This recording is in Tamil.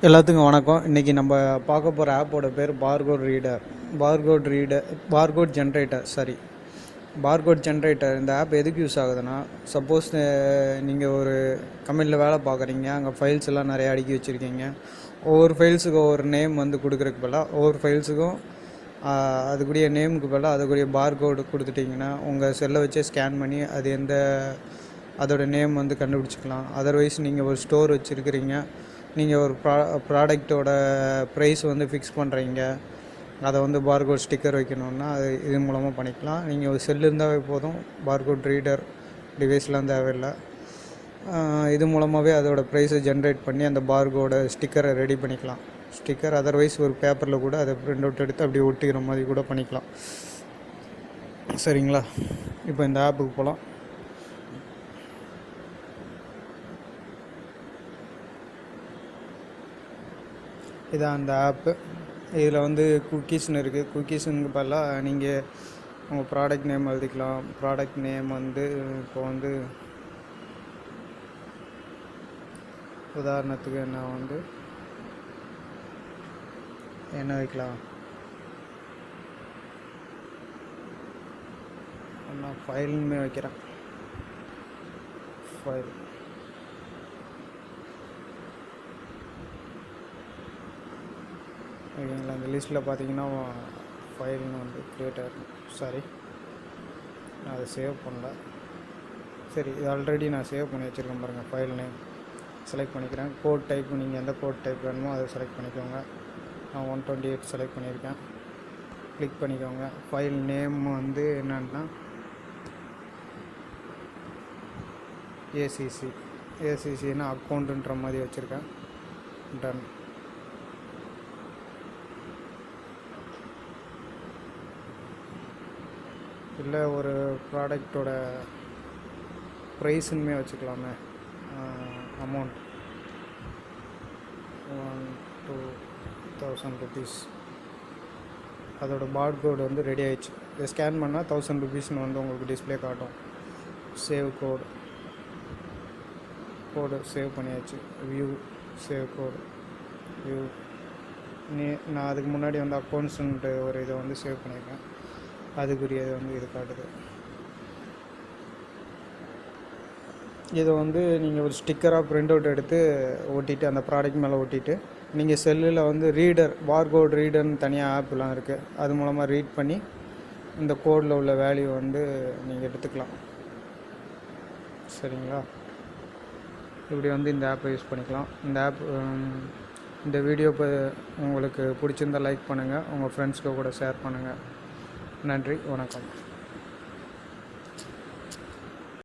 எல்லாத்துக்கும் வணக்கம். இன்றைக்கி நம்ம பார்க்க போகிற ஆப்போட பேர் பார்கோட் ஜென்ரேட்டர். இந்த ஆப் எதுக்கு யூஸ் ஆகுதுன்னா, சப்போஸ் நீங்கள் ஒரு கம்பெனியில் வேலை பார்க்குறீங்க, அங்கே ஃபைல்ஸ் எல்லாம் நிறையா அடுக்கி வச்சுருக்கீங்க. ஒவ்வொரு ஃபைல்ஸுக்கும் ஒவ்வொரு நேம் கொடுக்குறதுக்கு பதிலாக ஒவ்வொரு ஃபைல்ஸுக்கும் அதுக்குரிய நேமுக்கு பதிலாக அதுக்குரிய பார்கோடு கொடுத்துட்டிங்கன்னா உங்கள் செல்லை வச்சே ஸ்கேன் பண்ணி அது அதோடய நேம் கண்டுபிடிச்சிக்கலாம். அதர்வைஸ் நீங்கள் ஒரு ஸ்டோர் வச்சுருக்கிறீங்க, நீங்கள் ஒரு ப்ராடக்டோட ப்ரைஸ் ஃபிக்ஸ் பண்ணுறீங்க, அதை பார்கோட் ஸ்டிக்கர் வைக்கணுன்னா அது இது மூலமாக பண்ணிக்கலாம். நீங்கள் ஒரு செல்லு இருந்தாவே போதும், பார்கோட் ரீடர் டிவைஸ்லாம் தேவையில்லை. இது மூலமாகவே அதோடய ப்ரைஸை ஜென்ரேட் பண்ணி அந்த பார்கோட ஸ்டிக்கரை ரெடி பண்ணிக்கலாம். அதர்வைஸ் ஒரு பேப்பரில் கூட அதை பிரிண்ட் அவுட் எடுத்து அப்படியே ஒட்டிக்கிற மாதிரி கூட பண்ணிக்கலாம். சரிங்களா? இப்போ இந்த ஆப்புக்கு போகலாம். இதான் அந்த ஆப்பு. இதில் குக்கீஸ்னு இருக்குது. குக்கீஸுக்கு பதிலாக நீங்கள் உங்கள் ப்ராடக்ட் நேம் எழுதிக்கலாம். ப்ராடக்ட் நேம் இப்போ உதாரணத்துக்கு நான் என்ன வைக்கலாம், நான் ஃபைல்னுமே வைக்கிறேன். ஃபைல் ஓகேங்களா? அந்த லிஸ்ட்டில் பார்த்தீங்கன்னா ஃபைல்னு க்ரியேட் ஆகிருக்கும். சாரி, நான் அதை சேவ் பண்ணல. சரி, இது ஆல்ரெடி நான் சேவ் பண்ணி வச்சுருக்கேன் பாருங்கள். ஃபைல் நேம் செலக்ட் பண்ணிக்கிறேன். கோட் டைப் நீங்கள் எந்த கோட் டைப் வேணுமோ அதை செலக்ட் பண்ணிக்கோங்க. நான் 128 செலக்ட் பண்ணியிருக்கேன். கிளிக் பண்ணிக்கோங்க. ஃபைல் நேம் என்னன்னா ஏசிசின்னா அக்கௌண்ட்டுன்ற மாதிரி வச்சுருக்கேன். டன். இல்லை ஒரு ப்ராடக்டோட ப்ரைஸுமே வச்சுக்கலாமே. Amount 1,000 rupees. அதோட பார்கோடு ரெடி ஆகிடுச்சு. இதை ஸ்கேன் பண்ணால் 1000 rupeesனு உங்களுக்கு டிஸ்பிளே காட்டும். சேவ் கோடு சேவ் பண்ணியாச்சு. சேவ் கோடு நான் அதுக்கு முன்னாடி அக்கௌண்ட்ஸுன்ட்டு ஒரு இதை சேவ் பண்ணியிருக்கேன். அதுக்குரியது இது காட்டுது. இதை நீங்கள் ஒரு ஸ்டிக்கராக பிரிண்ட் அவுட் எடுத்து ஒட்டிட்டு அந்த ப்ராடக்ட் மேலே ஒட்டிட்டு நீங்கள் செல்லில் பார்கோட் ரீடர்னு தனியாக ஆப்லாம் இருக்குது. அது மூலமாக ரீட் பண்ணி இந்த கோடில் உள்ள வேல்யூ நீங்கள் எடுத்துக்கலாம். சரிங்களா? இப்படி இந்த ஆப்பை யூஸ் பண்ணிக்கலாம். இந்த வீடியோ உங்களுக்கு பிடிச்சிருந்தால் லைக் பண்ணுங்கள், உங்கள் ஃப்ரெண்ட்ஸ்க்கு கூட ஷேர் பண்ணுங்கள். நன்றி, வணக்கம்.